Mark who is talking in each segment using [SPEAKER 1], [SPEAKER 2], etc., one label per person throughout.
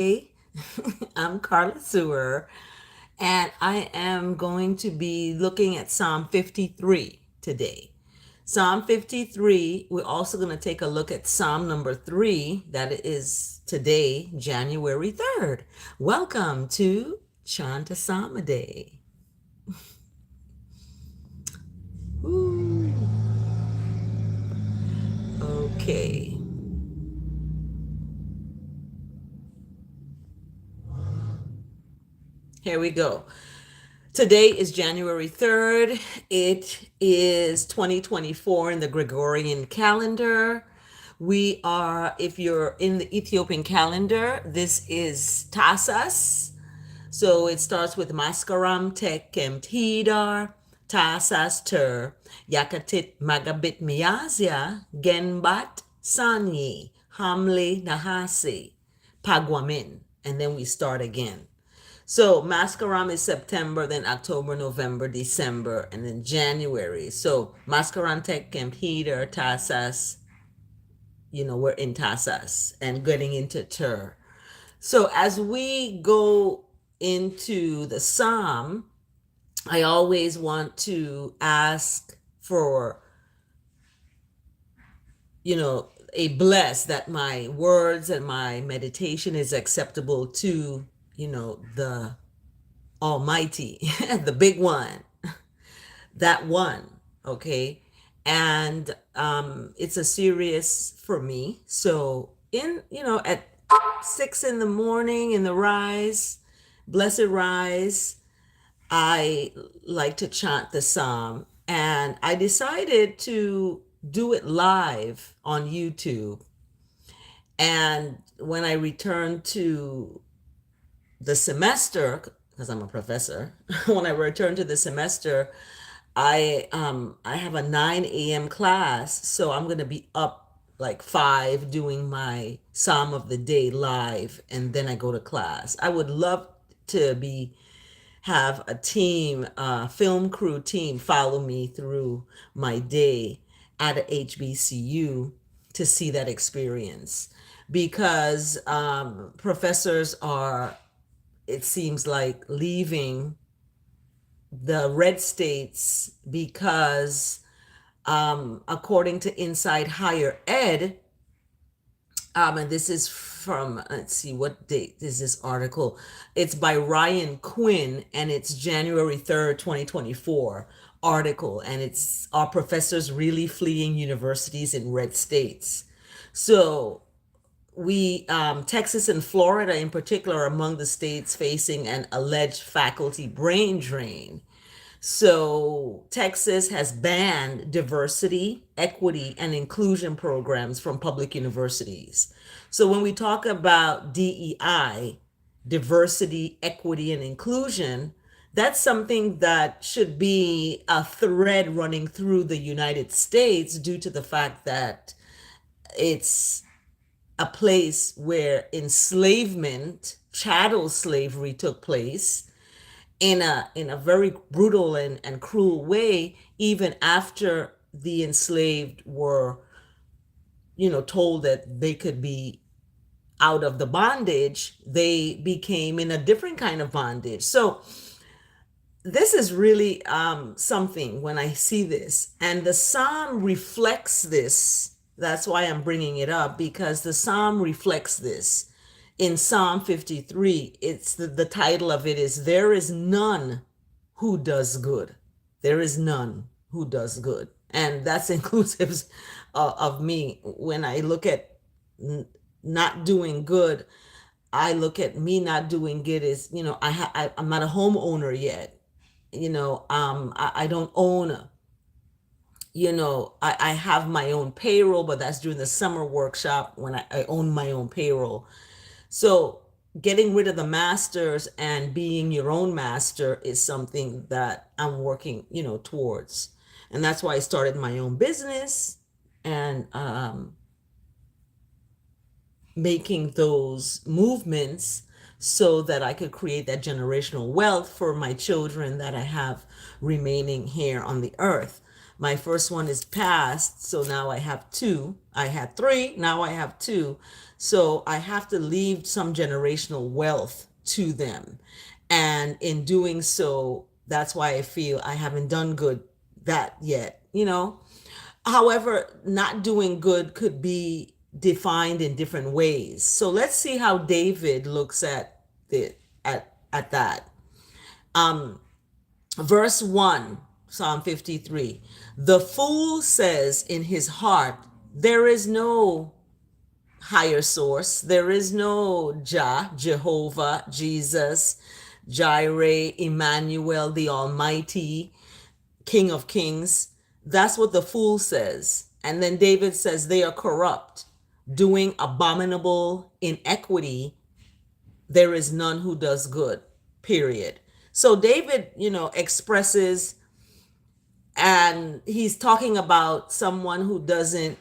[SPEAKER 1] Hey, I'm Carla Sewer, and I am going to be looking at Psalm 53 today. Psalm 53, we're also going to take a look at Psalm number 3, that is today, January 3rd. Welcome to Chant A Psalm A Day. Ooh. Okay, here we go. Today is January 3rd. It is 2024 in the Gregorian calendar. We are, if you're in the Ethiopian calendar, this is Tassas. So it starts with Maskaram Tek Kemtidar, Tassas Ter, Yakatit Magabit Miazia, Genbat Sanyi, Hamle Nahasi, Pagwamin. And then we start again. So Mascaram is September, then October, November, December, and then January. So Mascaran Tech Camp Heater, Tassas, we're in Tassas and getting into Tur. So as we go into the Psalm, I always want to ask for, a bless that my words and my meditation is acceptable to, the Almighty, the big one, that one, okay? And it's a serious for me. So at 6 in the morning in the rise, blessed rise, I like to chant the psalm. And I decided to do it live on YouTube. And when I returned to the semester, because I'm a professor, when I return to the semester, I have a 9 a.m. class, so I'm gonna be up like 5 doing my Psalm of the Day live, and then I go to class. I would love to be have a team, film crew team, follow me through my day at a HBCU to see that experience because professors are, it seems like, leaving the red states because, according to Inside Higher Ed, and this is from, let's see, what date is this article? It's by Ryan Quinn, and it's January 3rd, 2024 article, and it's Are Professors Really Fleeing Universities in Red States? So Texas and Florida in particular are among the states facing an alleged faculty brain drain. So Texas has banned diversity, equity, and inclusion programs from public universities. So when we talk about DEI, diversity, equity, and inclusion, that's something that should be a thread running through the United States due to the fact that it's a place where enslavement, chattel slavery took place in a very brutal and cruel way, even after the enslaved were, told that they could be out of the bondage, they became in a different kind of bondage. So this is really something when I see this. And the psalm reflects this. That's why I'm bringing it up, because the psalm reflects this. In Psalm 53, it's the title of it is There is None Who Does Good. There is none who does good. And that's inclusive of me. When I look at not doing good, I look at me not doing good as, I'm not a homeowner yet. I don't own, I have my own payroll, but that's during the summer workshop when I own my own payroll. So getting rid of the masters and being your own master is something that I'm working, towards. And that's why I started my own business and making those movements so that I could create that generational wealth for my children that I have remaining here on the earth. My first one is past, so now I have two. I had three, now I have two. So I have to leave some generational wealth to them. And in doing so, that's why I feel I haven't done good that yet, you know? However, not doing good could be defined in different ways. So let's see how David looks at at that. Verse 1, Psalm 53. The fool says in his heart, there is no higher source. There is no Jehovah, Jesus, Jireh, Emmanuel, the Almighty, King of Kings. That's what the fool says. And then David says they are corrupt, doing abominable inequity. There is none who does good, period. So David, expresses, and he's talking about someone who doesn't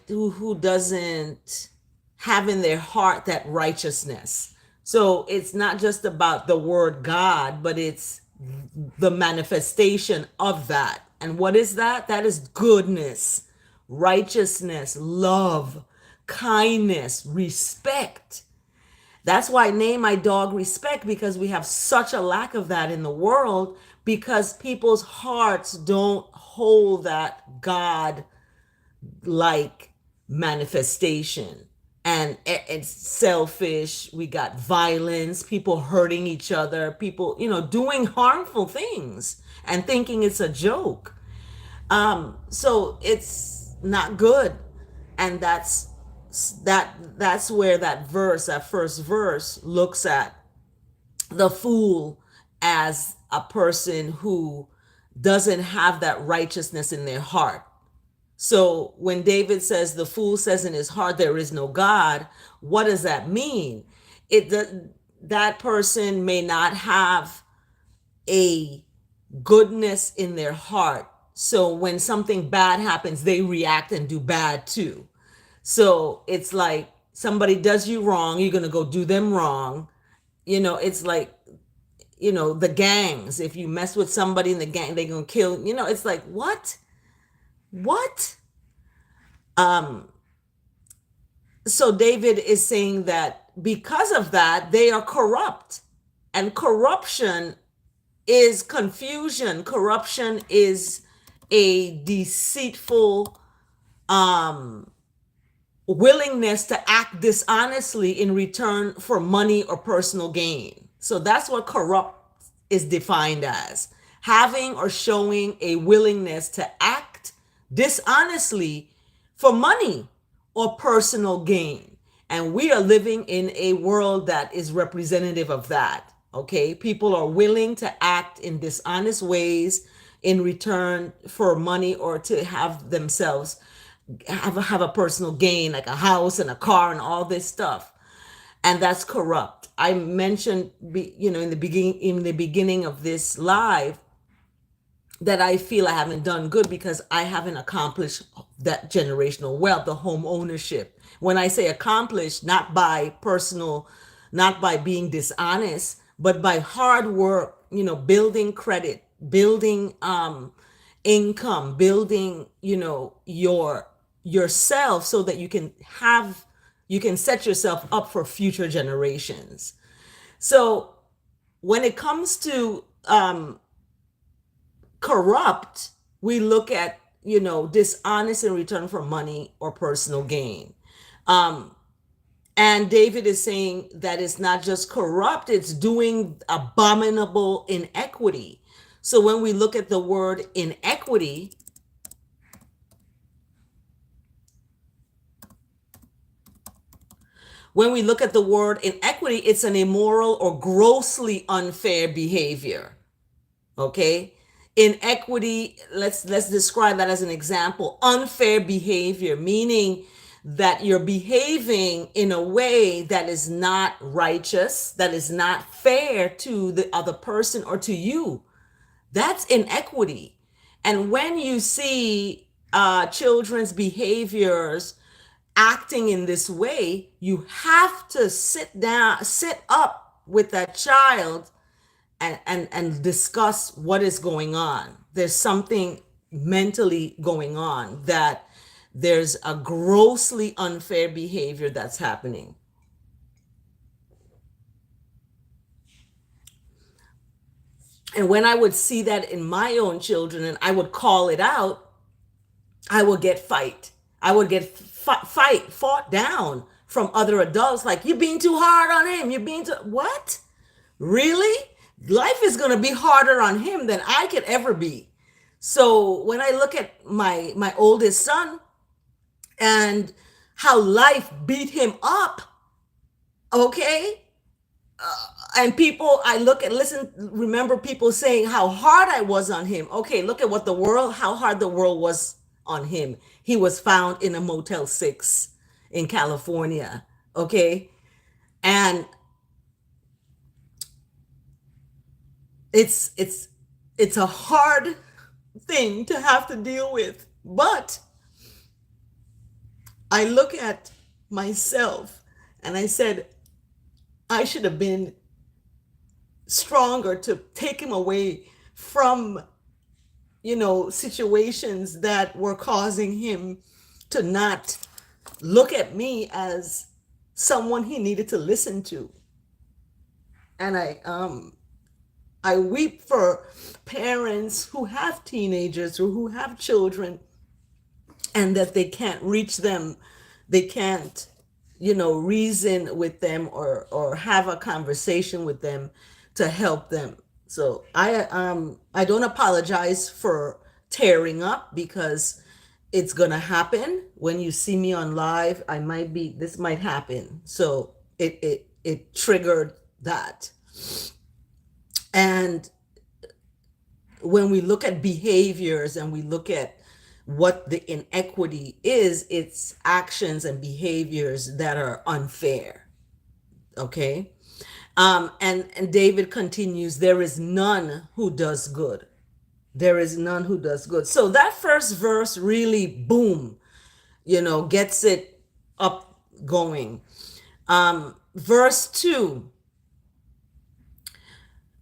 [SPEAKER 1] have in their heart that righteousness. So it's not just about the word God, but it's the manifestation of that. And what is that? That is goodness, righteousness, love, kindness, respect. That's why I name my dog Respect, because we have such a lack of that in the world, because people's hearts don't hold that God like manifestation. And it's selfish. We got violence, people hurting each other, people, doing harmful things and thinking it's a joke. So it's not good. And that's where that first verse looks at the fool as a person who doesn't have that righteousness in their heart. So when David says the fool says in his heart there is no God, what does that mean? That person may not have a goodness in their heart. So when something bad happens, they react and do bad too. So it's like somebody does you wrong, you're going to go do them wrong. It's like, the gangs. If you mess with somebody in the gang, they're going to kill. It's like, what? What? So David is saying that because of that, they are corrupt. And corruption is confusion. Corruption is a deceitful willingness to act dishonestly in return for money or personal gain. So that's what corrupt is defined as: having or showing a willingness to act dishonestly for money or personal gain. And we are living in a world that is representative of that. Okay, people are willing to act in dishonest ways in return for money, or to have themselves have a personal gain, like a house and a car and all this stuff. And that's corrupt. I mentioned, in the beginning of this live, that I feel I haven't done good because I haven't accomplished that generational wealth, the home ownership. When I say accomplished, not by being dishonest, but by hard work, building credit, building income, building, yourself, so that you can set yourself up for future generations. So when it comes to corrupt, we look at, dishonest in return for money or personal gain. And David is saying that it's not just corrupt, it's doing abominable inequity. So when we look at the word inequity, it's an immoral or grossly unfair behavior. Okay? Inequity, let's describe that as an example. Unfair behavior, meaning that you're behaving in a way that is not righteous, that is not fair to the other person or to you. That's inequity. And when you see children's behaviors acting in this way, you have to sit up with that child and discuss what is going on. There's something mentally going on, that there's a grossly unfair behavior that's happening. And when I would see that in my own children and I would call it out, I would get fight. I would get fought down from other adults, like, you're being too hard on him. You're being too, what? Really? Life is going to be harder on him than I could ever be. So when I look at my oldest son and how life beat him up, okay? And people, I look and listen, remember people saying how hard I was on him. Okay, look at what the world, how hard the world was on him. He was found in a Motel 6 in California. Okay. And it's a hard thing to have to deal with. But I look at myself and I said, I should have been stronger to take him away from, situations that were causing him to not look at me as someone he needed to listen to. And I weep for parents who have teenagers or who have children and that they can't reach them. They can't, reason with them or have a conversation with them to help them. So I don't apologize for tearing up, because it's gonna happen. When you see me on live, this might happen. So it triggered that. And when we look at behaviors and we look at what the inequity is, it's actions and behaviors that are unfair. Okay. And David continues, there is none who does good. There is none who does good. So that first verse really, boom, gets it up going. Verse 2,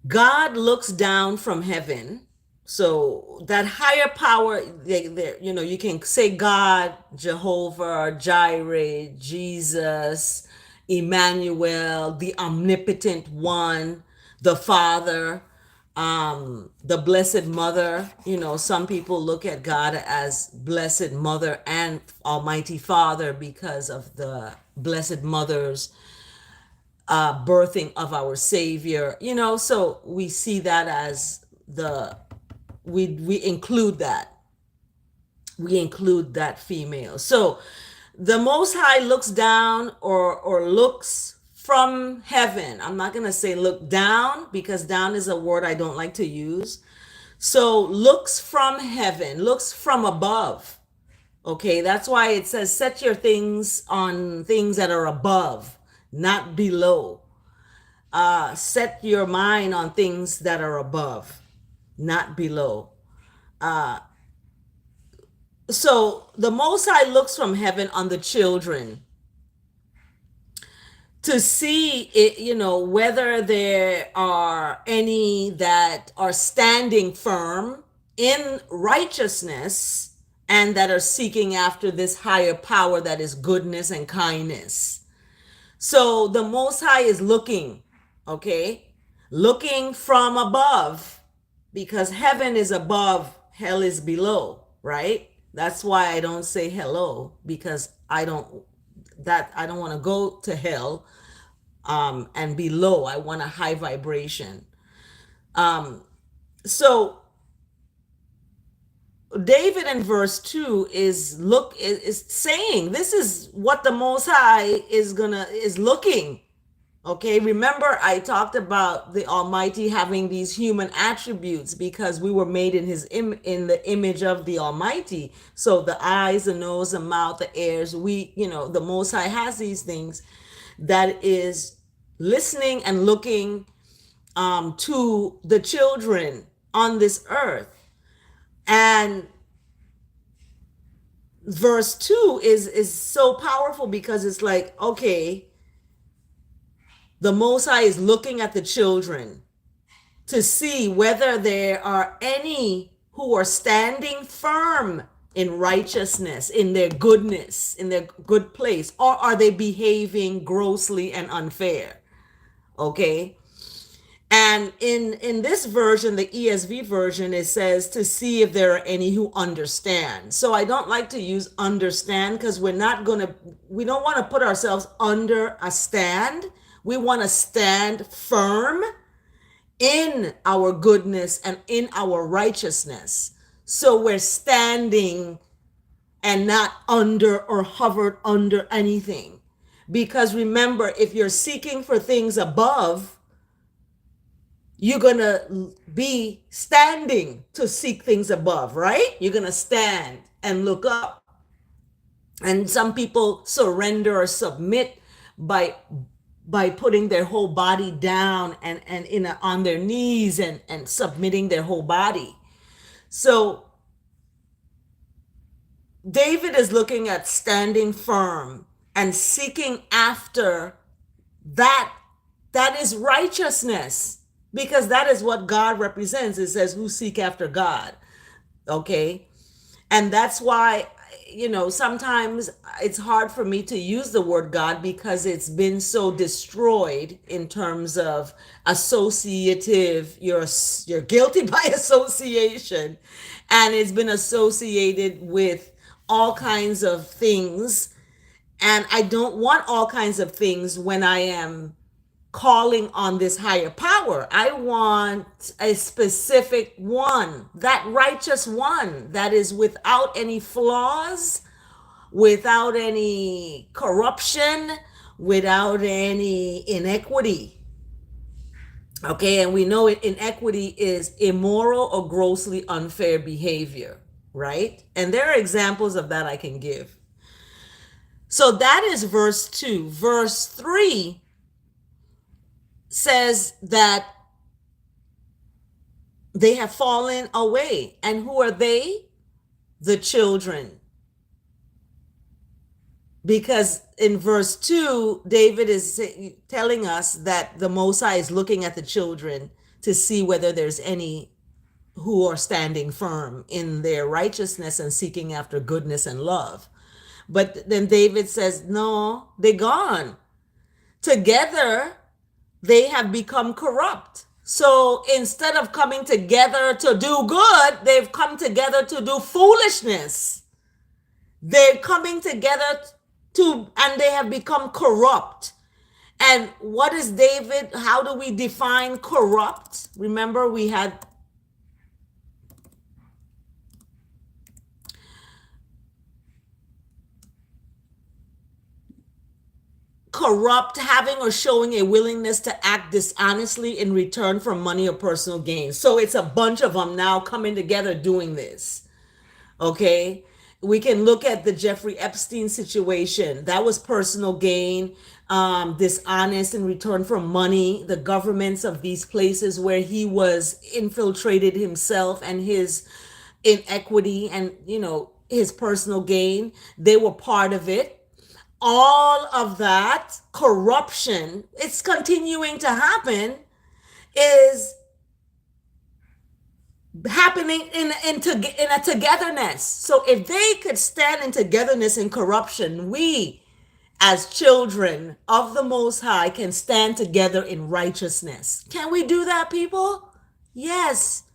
[SPEAKER 1] God looks down from heaven. So that higher power, you can say God, Jehovah, Jireh, Jesus, Emmanuel, the omnipotent one, the Father, the Blessed Mother. Some people look at God as Blessed Mother and Almighty Father because of the Blessed Mother's birthing of our Savior. So we see that as we include that. We include that female. So the Most High looks down or looks from heaven. I'm not going to say look down, because down is a word I don't like to use. So looks from heaven, looks from above. Okay, that's why it says set your things on things that are above, not below. Set your mind on things that are above, not below. So the Most High looks from heaven on the children to see it, whether there are any that are standing firm in righteousness and that are seeking after this higher power that is goodness and kindness. So the Most High is looking, okay, looking from above, because heaven is above, hell is below, right? That's why I don't say hello, because I don't want to go to hell and be low. I want a high vibration. So David in verse 2 is saying this is what the Most High is looking. Okay, remember I talked about the Almighty having these human attributes because we were made in in the image of the Almighty. So the eyes, the nose, the mouth, the ears, the Most High has these things that is listening and looking to the children on this earth. And verse 2 is so powerful, because it's like, okay, the Most High is looking at the children to see whether there are any who are standing firm in righteousness, in their goodness, in their good place, or are they behaving grossly and unfair? Okay. And in this version, the ESV version, it says to see if there are any who understand. So I don't like to use understand because we don't want to put ourselves under a stand. We want to stand firm in our goodness and in our righteousness. So we're standing and not under or hovered under anything. Because remember, if you're seeking for things above, you're going to be standing to seek things above, right? You're going to stand and look up. And some people surrender or submit by putting their whole body down and on their knees and submitting their whole body. So David is looking at standing firm and seeking after that. That is righteousness, because that is what God represents. It says, who seek after God. Okay. And that's why, sometimes it's hard for me to use the word God because it's been so destroyed in terms of associative. You're guilty by association, and it's been associated with all kinds of things. And I don't want all kinds of things when I am calling on this higher power. I want a specific one, that righteous one that is without any flaws, without any corruption, without any inequity. Okay, and we know inequity is immoral or grossly unfair behavior, right? And there are examples of that I can give. So that is verse 2. Verse 3 says that they have fallen away. And who are they? The children. Because in verse 2, David is telling us that the Most High is looking at the children to see whether there's any who are standing firm in their righteousness and seeking after goodness and love. But then David says, no, they're gone. Together, they have become corrupt. So instead of coming together to do good, they've come together to do foolishness. They're coming together and they have become corrupt. And what is David? How do we define corrupt? Remember, we had corrupt, having or showing a willingness to act dishonestly in return for money or personal gain. So it's a bunch of them now coming together doing this. Okay. We can look at the Jeffrey Epstein situation. That was personal gain, dishonest in return for money. The governments of these places where he was infiltrated himself and his inequity and, his personal gain, they were part of it. All of that corruption, it's continuing to happen, is happening in a togetherness. So if they could stand in togetherness in corruption, we as children of the Most High can stand together in righteousness. Can we do that, people? Yes.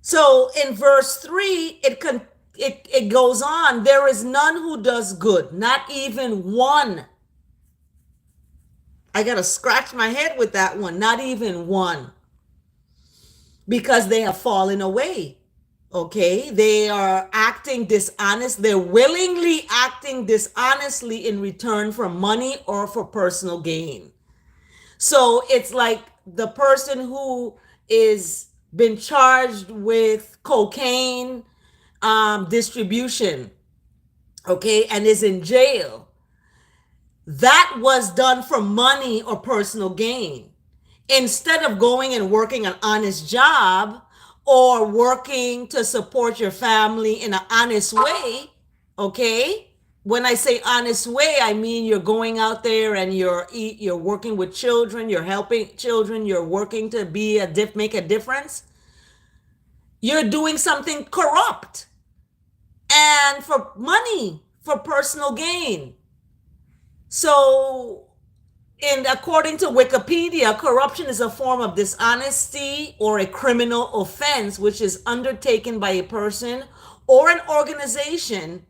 [SPEAKER 1] So in verse 3, it goes on. There is none who does good, not even one. I got to scratch my head with that one. Not even one. Because they have fallen away. Okay. They are acting dishonest. They're willingly acting dishonestly in return for money or for personal gain. So it's like the person who is been charged with cocaine distribution, okay, and is in jail. That was done for money or personal gain. Instead of going and working an honest job or working to support your family in an honest way, okay? When I say honest way, I mean you're going out there and you're working with children, you're helping children, you're working to make a difference. You're doing something corrupt and for money, for personal gain. So, according to Wikipedia, corruption is a form of dishonesty or a criminal offense which is undertaken by a person or an organization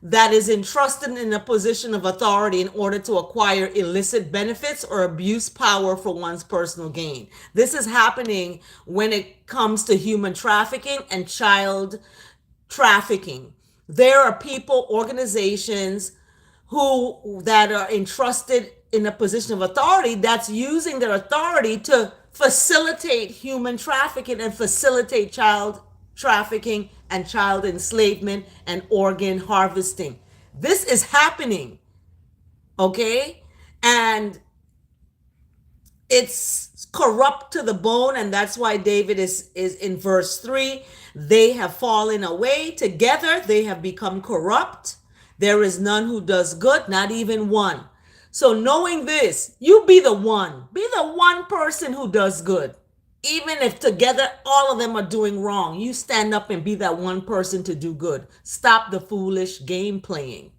[SPEAKER 1] that is entrusted in a position of authority in order to acquire illicit benefits or abuse power for one's personal gain. This is happening when it comes to human trafficking and child trafficking. There are people, organizations who that are entrusted in a position of authority that's using their authority to facilitate human trafficking and facilitate child trafficking and child enslavement and organ harvesting. This is happening, okay? And it's corrupt to the bone, and that's why David is in verse 3. They have fallen away together, they have become corrupt. There is none who does good, not even one. So knowing this, you be the one person who does good. Even if together all of them are doing wrong, you stand up and be that one person to do good. Stop the foolish game playing,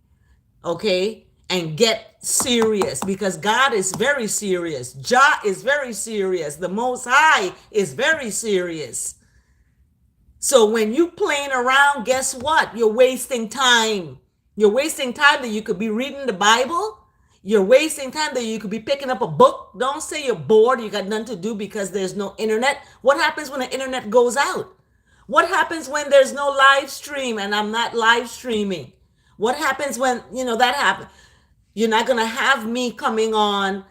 [SPEAKER 1] okay? And get serious, because God is very serious. Jah is very serious. The Most High is very serious. So when you playing around, guess what? You're wasting time. You're wasting time that you could be reading the Bible. You're wasting time that you could be picking up a book. Don't say you're bored, you got nothing to do because there's no internet. What happens when the internet goes out? What happens when there's no live stream and I'm not live streaming? What happens when, that happens? You're not going to have me coming on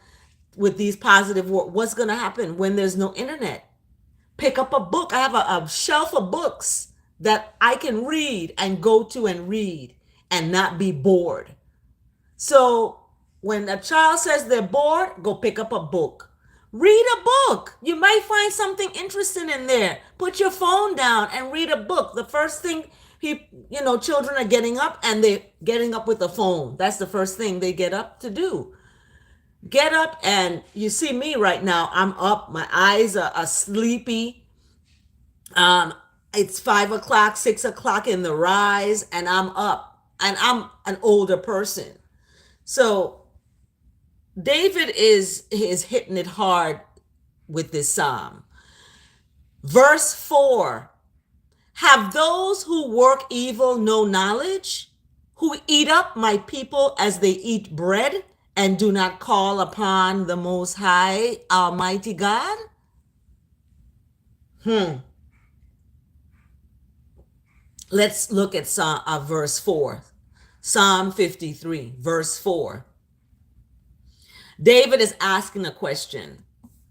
[SPEAKER 1] with these positive words. What's going to happen when there's no internet? Pick up a book. I have a shelf of books that I can read and go to and read and not be bored. So when a child says they're bored, go pick up a book. Read a book. You might find something interesting in there. Put your phone down and read a book. The first thing children are getting up, and they're getting up with a phone. That's the first thing they get up to do. Get up, and you see me right now. I'm up. My eyes are sleepy. It's 5 o'clock, 6 o'clock in the rise, and I'm up. And I'm an older person. So David is hitting it hard with this psalm. Verse 4. Have those who work evil no knowledge, who eat up my people as they eat bread, and do not call upon the Most High, Almighty God? Let's look at verse 4. Psalm 53, verse 4. David is asking a question.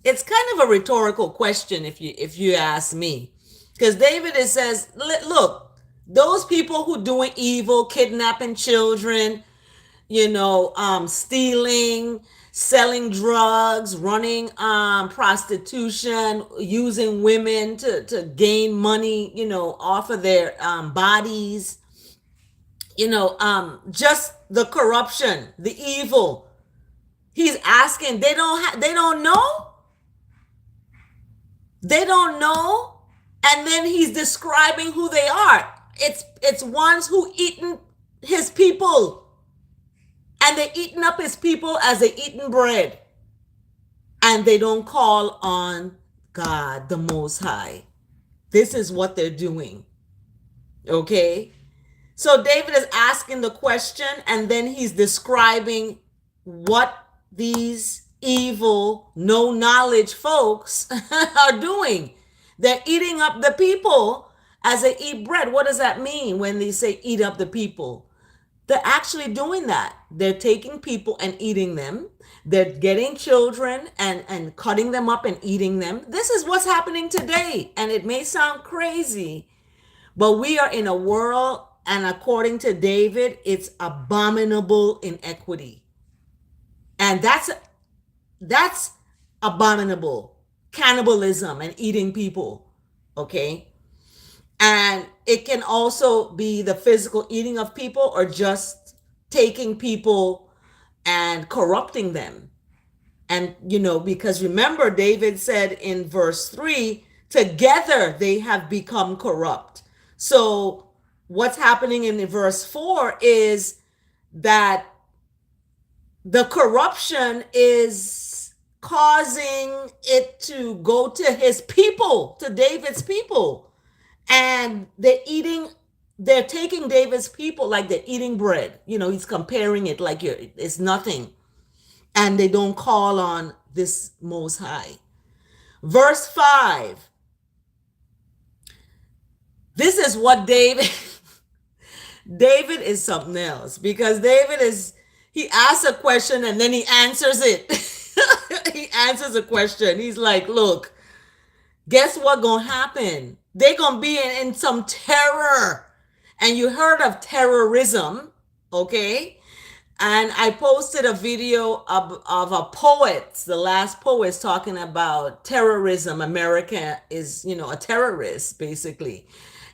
[SPEAKER 1] It's kind of a rhetorical question if you ask me. Because David says, look, those people who doing evil, kidnapping children, stealing, selling drugs, running prostitution, using women to gain money, off of their bodies, just the corruption, the evil. He's asking, they don't know. They don't know. And then he's describing who they are. It's ones who eaten his people. And they eaten up his people as they eaten bread. And they don't call on God, the Most High. This is what they're doing. Okay? So David is asking the question, and then he's describing what these evil, no knowledge folks are doing. They're eating up the people as they eat bread. What does that mean when they say eat up the people? They're actually doing that. They're taking people and eating them. They're getting children and cutting them up and eating them. This is what's happening today. And it may sound crazy, but we are in a world, and according to David, it's abominable inequity. And that's abominable. Cannibalism and eating people, okay? And it can also be the physical eating of people, or just taking people and corrupting them. And because remember, David said in verse 3 Together they have become corrupt. So what's happening in verse 4 is that the corruption is causing it to go to his people, to David's people. And they're taking David's people like they're eating bread. He's comparing it like it's nothing. And they don't call on this Most High. Verse 5. This is what David is something else, because he asks a question and then he answers it. He answers a question. He's like, look, guess what gonna happen? They're gonna be in some terror. And you heard of terrorism, okay? And I posted a video of a poet, the last poet, talking about terrorism. America is, a terrorist, basically.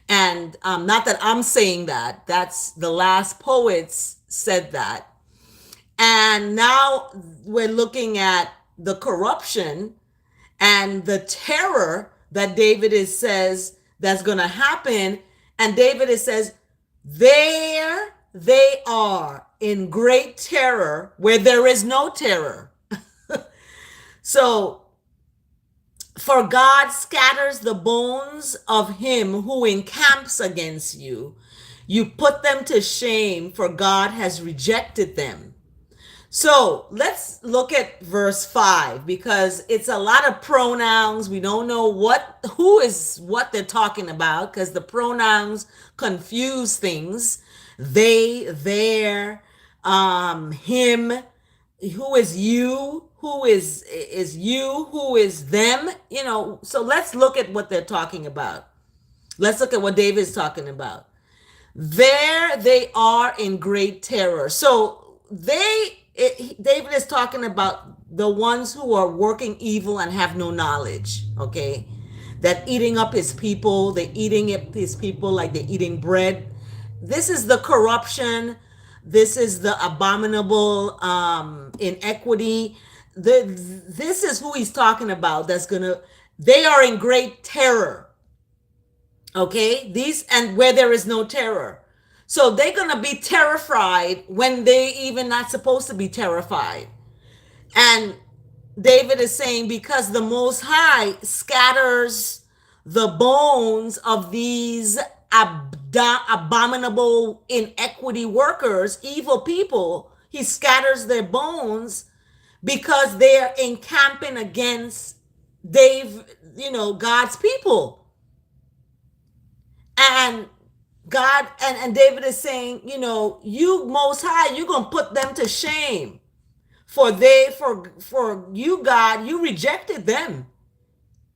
[SPEAKER 1] And not that I'm saying that. That's the last poets said that. And now we're looking at the corruption and the terror that David says that's going to happen. And David says, there they are in great terror where there is no terror. So, for God scatters the bones of him who encamps against you. You put them to shame, for God has rejected them. So let's look at verse 5, because it's a lot of pronouns. We don't know who is what they're talking about, because the pronouns confuse things. They, their, him, who is you, who is you, who is them, So let's look at what they're talking about. Let's look at what David's talking about. There they are in great terror. So David is talking about the ones who are working evil and have no knowledge, okay? That eating up his people, they're eating up his people like they're eating bread. This is the corruption. This is the abominable inequity. This is who he's talking about. They are in great terror. Okay? And where there is no terror. So they're going to be terrified when they even not supposed to be terrified. And David is saying, because the Most High scatters the bones of these abominable inequity workers, evil people, he scatters their bones because they're encamping against God's people. And God and David is saying, you Most High, you're going to put them to shame. For you, God, you rejected them.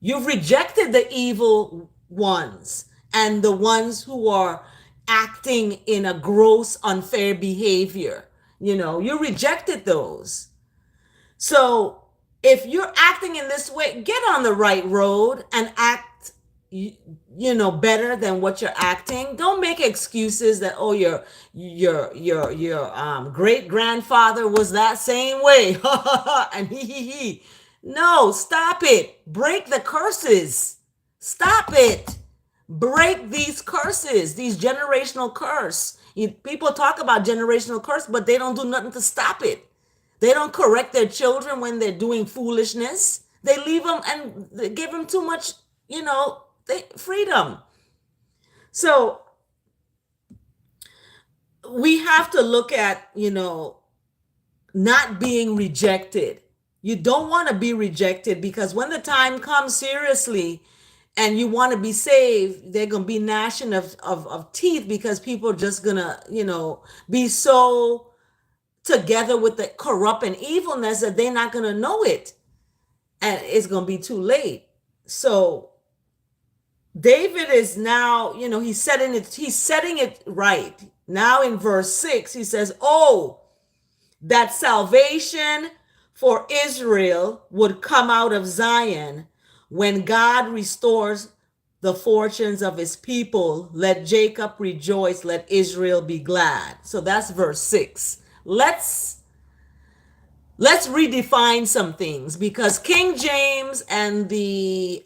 [SPEAKER 1] You've rejected the evil ones and the ones who are acting in a gross, unfair behavior. You rejected those. So if you're acting in this way, get on the right road and act better than what you're acting. Don't make excuses that, oh, your great grandfather was that same way. And he. No, stop it. Break the curses. Stop it. Break these curses, these generational curse. People talk about generational curse, but they don't do nothing to stop it. They don't correct their children when they're doing foolishness. They leave them and they give them too much, freedom. So we have to look at, not being rejected. You don't want to be rejected, because when the time comes seriously and you want to be saved, they're going to be gnashing of teeth, because people are just going to, be so together with the corrupt and evilness that they're not going to know it. And it's going to be too late. So David is now, he's setting it right. Now in verse 6, he says, oh, that salvation for Israel would come out of Zion when God restores the fortunes of his people. Let Jacob rejoice, let Israel be glad. So that's verse 6. Let's let's redefine some things, because King James and the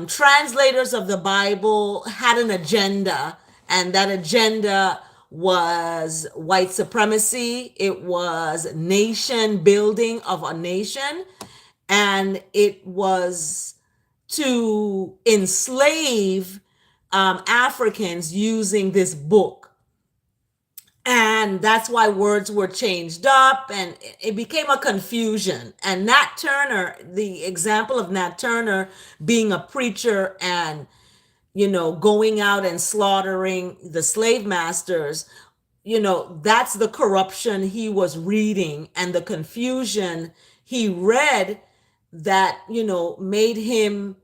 [SPEAKER 1] translators of the Bible had an agenda, and that agenda was white supremacy, it was nation building of a nation, and it was to enslave Africans using this book. And that's why words were changed up, and it became a confusion. And Nat Turner, the example of Nat Turner being a preacher and, going out and slaughtering the slave masters, that's the corruption he was reading and the confusion he read that, made him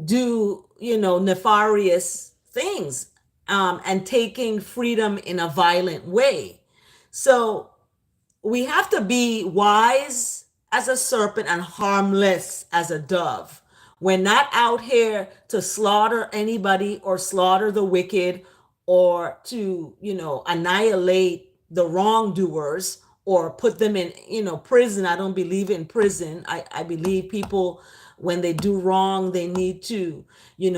[SPEAKER 1] do, nefarious things, and taking freedom in a violent way. So we have to be wise as a serpent and harmless as a dove. We're not out here to slaughter anybody or slaughter the wicked, or to, annihilate the wrongdoers or put them in, prison. I don't believe in prison. I believe people, when they do wrong, they need to, they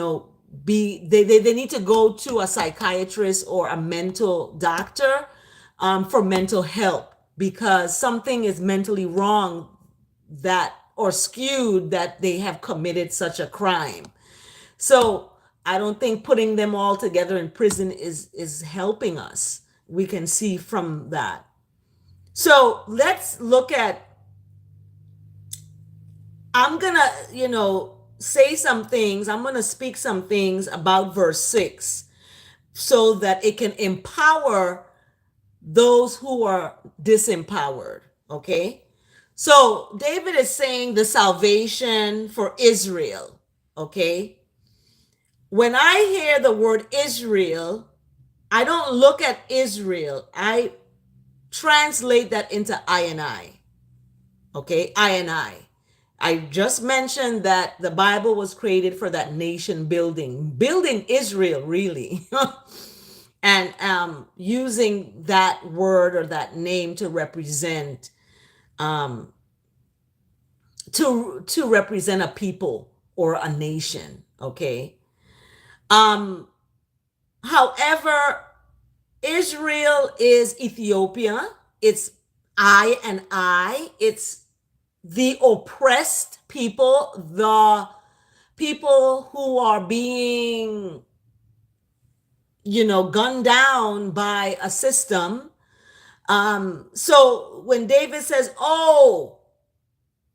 [SPEAKER 1] need to go to a psychiatrist or a mental doctor, for mental help, because something is mentally wrong, that or skewed, that they have committed such a crime. So I don't think putting them all together in prison is helping us. We can see from that. So let's look at, I'm gonna, say some things, I'm gonna speak some things about verse 6, so that it can empower those who are disempowered. Okay. So David is saying the salvation for Israel. Okay. When I hear the word Israel, I don't look at Israel. I translate that into I and I. Okay. I and I just mentioned that the Bible was created for that nation building Israel, really. And using that word or that name to represent, to represent a people or a nation. Okay. However, Israel is Ethiopia. It's I and I. It's the oppressed people, the people who are being, gunned down by a system. So when David says, oh,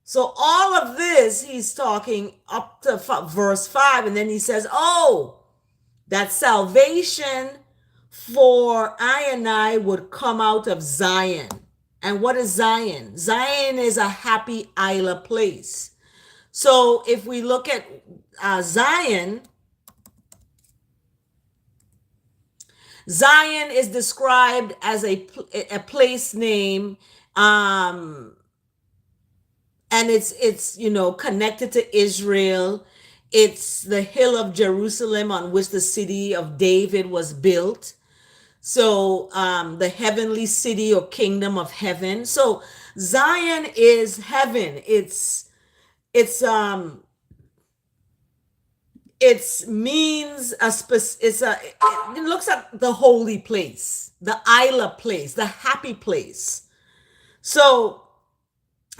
[SPEAKER 1] so all of this, he's talking up to verse 5, and then he says, oh, that salvation for I and I would come out of Zion. And what is Zion? Zion is a happy Isla place. So if we look at Zion, Zion is described as a place name, and it's connected to Israel. It's the hill of Jerusalem on which the city of David was built. So the heavenly city or kingdom of heaven. So Zion is heaven. It means it looks at the holy place, the Isla place, the happy place. So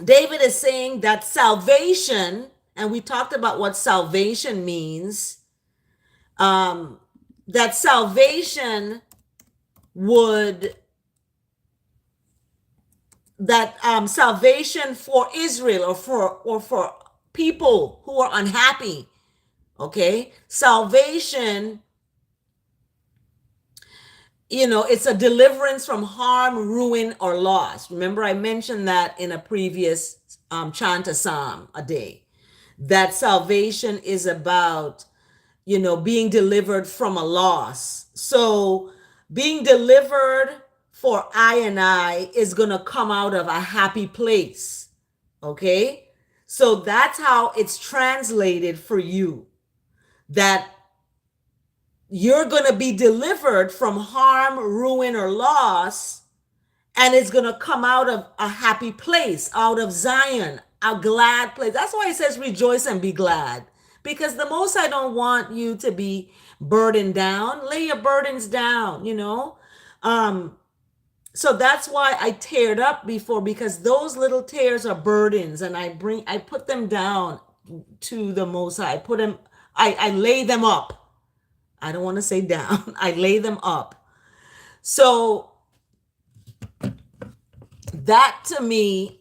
[SPEAKER 1] David is saying that salvation, and we talked about what salvation means, that salvation would, that salvation for Israel, or for people who are unhappy. Okay, salvation, it's a deliverance from harm, ruin, or loss. Remember, I mentioned that in a previous Chant A Psalm A Day, that salvation is about, being delivered from a loss. So being delivered for I and I is going to come out of a happy place. Okay, so that's how it's translated for you, that you're going to be delivered from harm, ruin, or loss, and it's going to come out of a happy place, out of Zion, a glad place. That's why it says rejoice and be glad, because the Most High don't want you to be burdened down. Lay your burdens down, you know. um so that's why I teared up before, because those little tears are burdens, and I put them down to the Most High. I put them, I lay them up. I don't want to say down. I lay them up. So that to me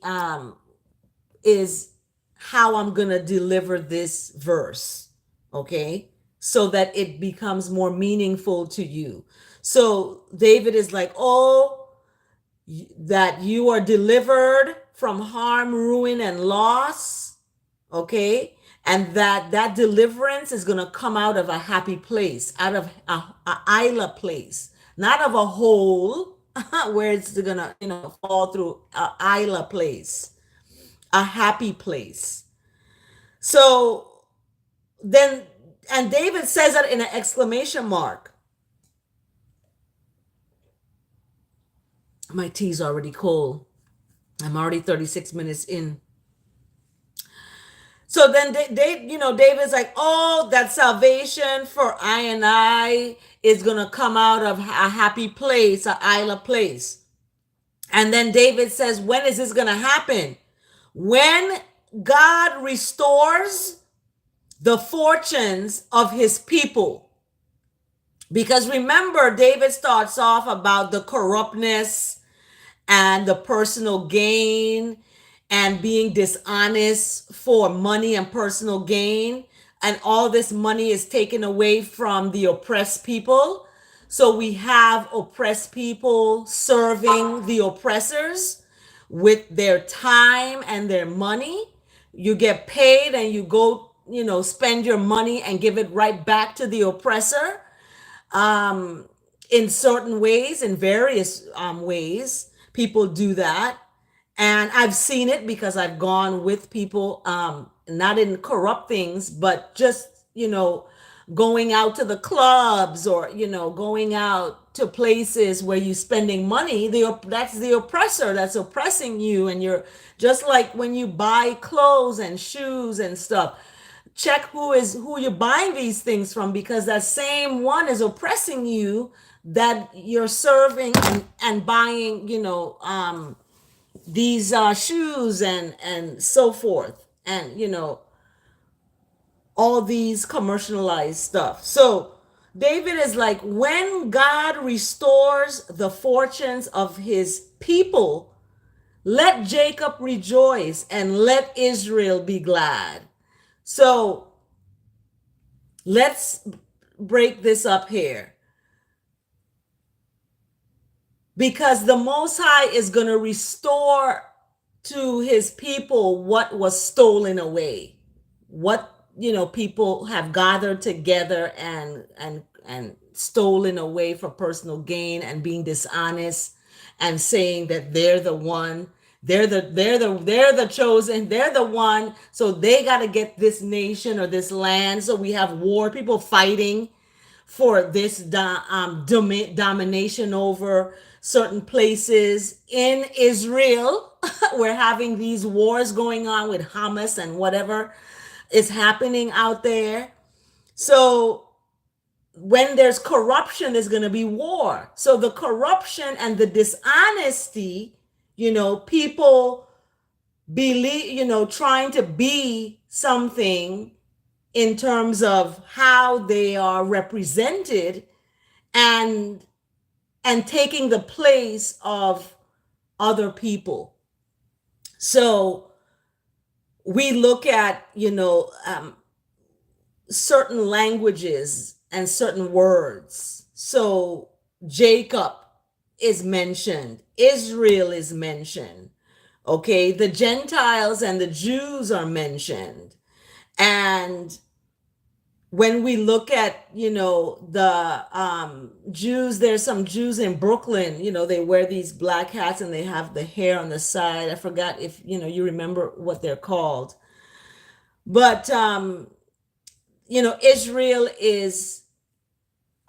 [SPEAKER 1] is how I'm going to deliver this verse, okay? So that it becomes more meaningful to you. So David is like, oh, that you are delivered from harm, ruin, and loss, okay? And that deliverance is going to come out of a happy place, out of a Isla place, not of a hole where it's going to, fall through a Isla place, a happy place. So then, and David says that in an exclamation mark. My tea's already cold. I'm already 36 minutes in. So then David's like, oh, that salvation for I and I is going to come out of a happy place, a Isla place. And then David says, when is this going to happen? When God restores the fortunes of his people. Because remember, David starts off about the corruptness and the personal gain and being dishonest for money and personal gain. And all this money is taken away from the oppressed people. So we have oppressed people serving the oppressors with their time and their money. You get paid and you go, spend your money and give it right back to the oppressor, in certain ways, in various ways. People do that. And I've seen it because I've gone with people, not in corrupt things, but just, going out to the clubs, or, going out to places where you're spending money. That's the oppressor that's oppressing you. And you're just like when you buy clothes and shoes and stuff, check who you're buying these things from, because that same one is oppressing you that you're serving and buying, these shoes and so forth, and all these commercialized stuff. So David is like, when God restores the fortunes of his people, let Jacob rejoice and let Israel be glad. So let's break this up here, because the Most High is going to restore to his people what was stolen away, what people have gathered together and stolen away for personal gain, and being dishonest and saying that they're the one, they're the chosen, they're the one, so they got to get this nation or this land. So we have war, people fighting for this domination over certain places in Israel. We're having these wars going on with Hamas and whatever is happening out there. So when there's corruption, there's going to be war. So the corruption and the dishonesty, people believe, trying to be something in terms of how they are represented, and taking the place of other people. So we look at certain languages and certain words. So Jacob is mentioned, Israel is mentioned, okay, the Gentiles and the Jews are mentioned. And when we look at the Jews, there's some Jews in Brooklyn, they wear these black hats and they have the hair on the side. I forgot if you remember what they're called. But Israel is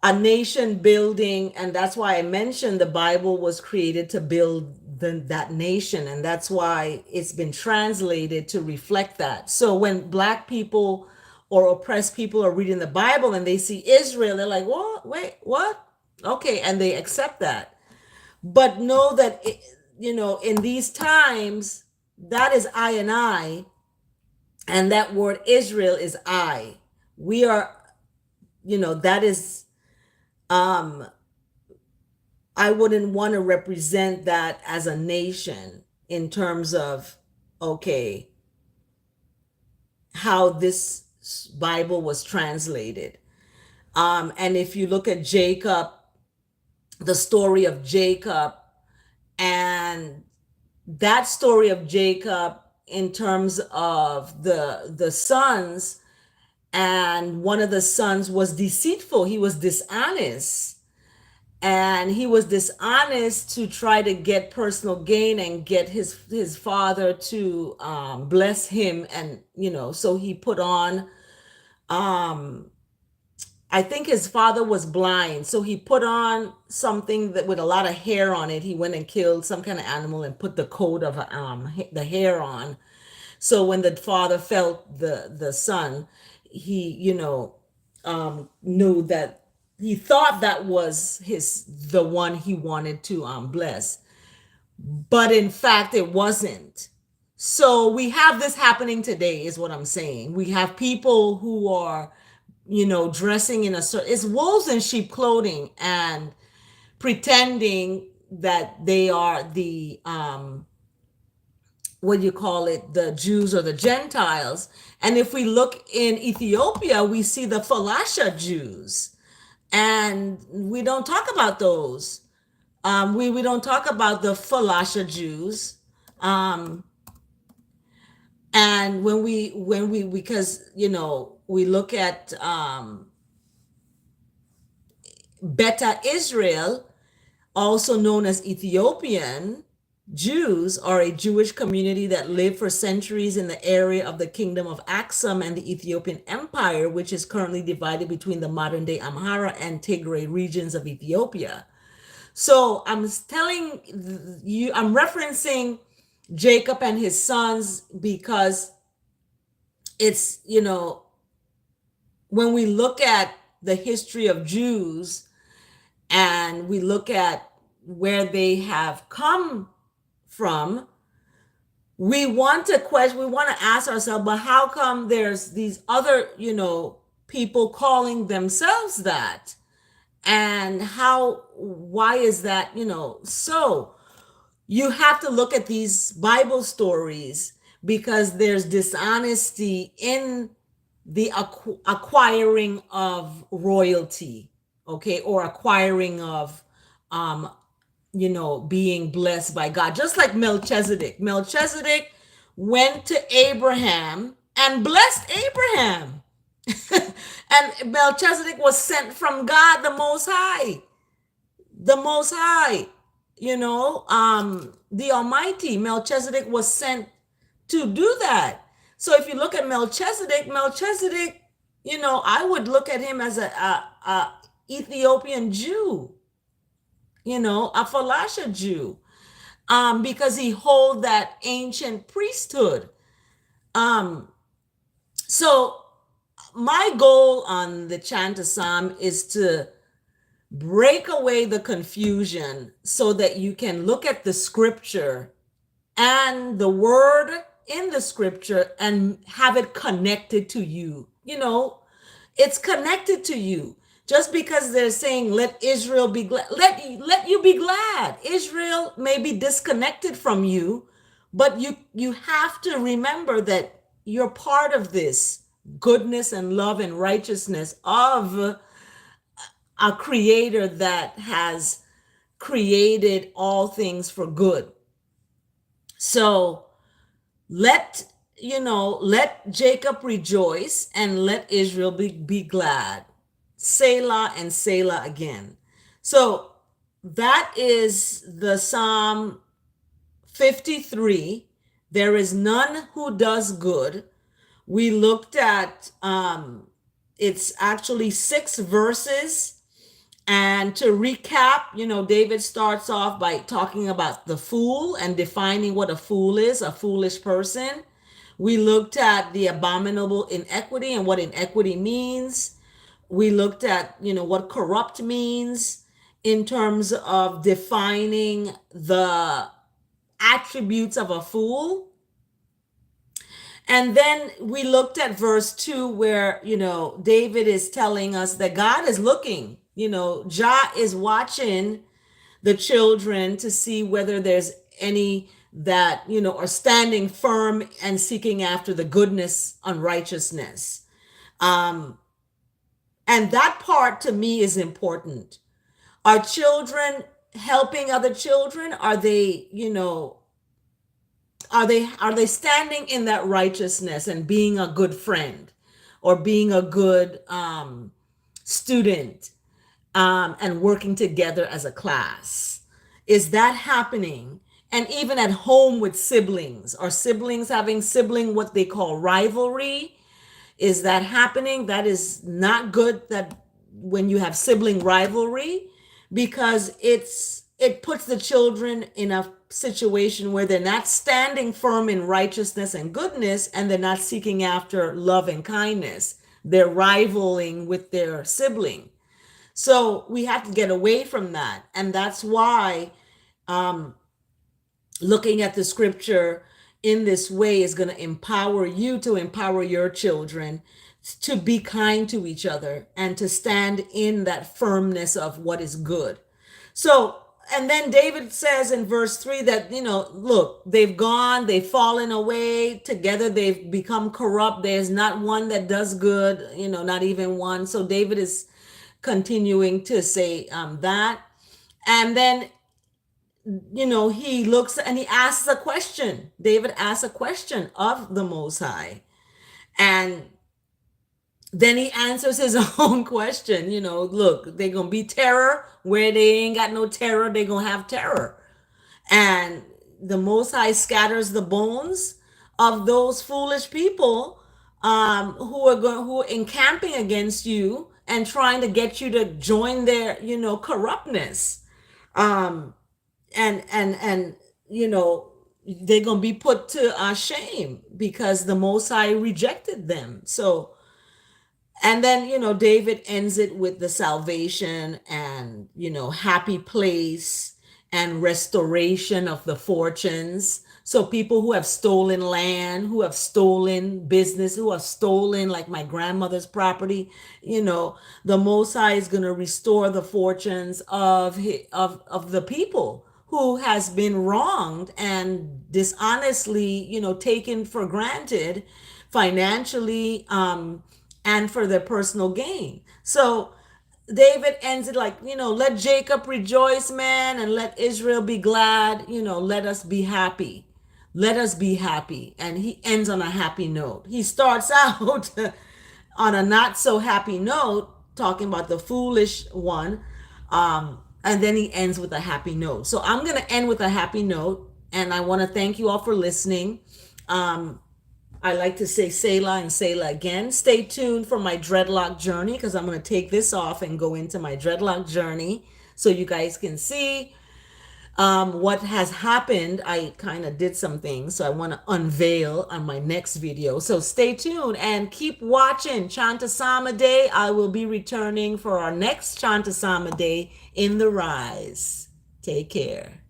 [SPEAKER 1] a nation building, and that's why I mentioned the Bible was created to build that nation, and that's why it's been translated to reflect that. So when Black people or oppressed people are reading the Bible and they see Israel, they're like, "What? Wait, what?" Okay, and they accept that. But know that in these times, that is I and I, and that word Israel is I. We are, that is um I wouldn't want to represent that as a nation in terms of, okay, how this Bible was translated. And if you look at Jacob, the story of Jacob, and that story of Jacob in terms of the sons, and one of the sons was deceitful, he was dishonest, and he was dishonest to try to get personal gain and get his father to bless him. And so he put on, um I think his father was blind, so he put on something that with a lot of hair on it. He went and killed some kind of animal and put the coat of the hair on. So when the father felt the son, he knew that, he thought that was the one he wanted to bless, but in fact it wasn't. So we have this happening today, is what I'm saying. We have people who are dressing in a certain, it's wolves in sheep clothing, and pretending that they are the what do you call it, the Jews or the Gentiles. And if we look in Ethiopia, we see the Falasha Jews, and we don't talk about those. We don't talk about the Falasha Jews. Um, and when we because we look at Beta Israel, also known as Ethiopian Jews, are a Jewish community that lived for centuries in the area of the Kingdom of Aksum and the Ethiopian Empire, which is currently divided between the modern day Amhara and Tigray regions of Ethiopia. So I'm telling you, I'm referencing Jacob and his sons because it's, when we look at the history of Jews and we look at where they have come from, we want to question, we want to ask ourselves, but how come there's these other, people calling themselves that? And why is that, so you have to look at these Bible stories because there's dishonesty in the acquiring of royalty, okay, or acquiring of being blessed by God. Just like Melchizedek went to Abraham and blessed Abraham. And Melchizedek was sent from God, the most high, the Almighty. Melchizedek was sent to do that. So if you look at Melchizedek, I would look at him as a Ethiopian Jew, a Falasha Jew, because he hold that ancient priesthood. So my goal on the Chant A Psalm is to break away the confusion so that you can look at the scripture and the word in the scripture and have it connected to you. It's connected to you. Just because they're saying, let Israel be glad, let you be glad. Israel may be disconnected from you, but you have to remember that you're part of this goodness and love and righteousness of a creator that has created all things for good. So let Jacob rejoice and let Israel be glad. Selah and Selah again. So that is the Psalm 53. There is none who does good. We looked at it's actually 6 verses, And to recap, David starts off by talking about the fool and defining what a fool is, a foolish person. We looked at the abominable inequity and what inequity means. We looked at, what corrupt means in terms of defining the attributes of a fool. And then we looked at verse 2 where, David is telling us that God is looking, Jah is watching the children to see whether there's any that, are standing firm and seeking after the goodness, unrighteousness. Um, and that part to me is important. Are children helping other children? Are they standing in that righteousness and being a good friend or being a good student, and working together as a class? Is that happening? And even at home with siblings, are siblings having sibling what they call rivalry? Is that happening? That is not good, that when you have sibling rivalry, because it puts the children in a situation where they're not standing firm in righteousness and goodness, and they're not seeking after love and kindness. They're rivaling with their sibling. So we have to get away from that. And that's why looking at the scripture in this way is going to empower you to empower your children to be kind to each other and to stand in that firmness of what is good. So, and then David says in verse 3 that, look, they've fallen away together, they've become corrupt. There's not one that does good, not even one. So David is continuing to say that. And then, he looks and he asks a question. David asks a question of the Most High. And then he answers his own question. Look, they're going to be terror where they ain't got no terror. They're going to have terror. And the Most High scatters the bones of those foolish people who are encamping against you and trying to get you to join their, corruptness. And they're going to be put to shame because the Most High rejected them. So, and then, David ends it with the salvation and, happy place and restoration of the fortunes. So people who have stolen land, who have stolen business, who have stolen like my grandmother's property, the Most High is going to restore the fortunes of the people who has been wronged and dishonestly, taken for granted financially, and for their personal gain. So David ends it like, let Jacob rejoice, man, and let Israel be glad. Let us be happy. Let us be happy. And he ends on a happy note. He starts out on a not so happy note, talking about the foolish one. And then he ends with a happy note. So I'm going to end with a happy note. And I want to thank you all for listening. I like to say Selah and Selah again. Stay tuned for my dreadlock journey, because I'm going to take this off and go into my dreadlock journey so you guys can see what has happened. I kind of did some things, so I want to unveil on my next video. So stay tuned and keep watching Chant A Psalm A Day. I will be returning for our next Chant A Psalm A Day in the Rise. Take care.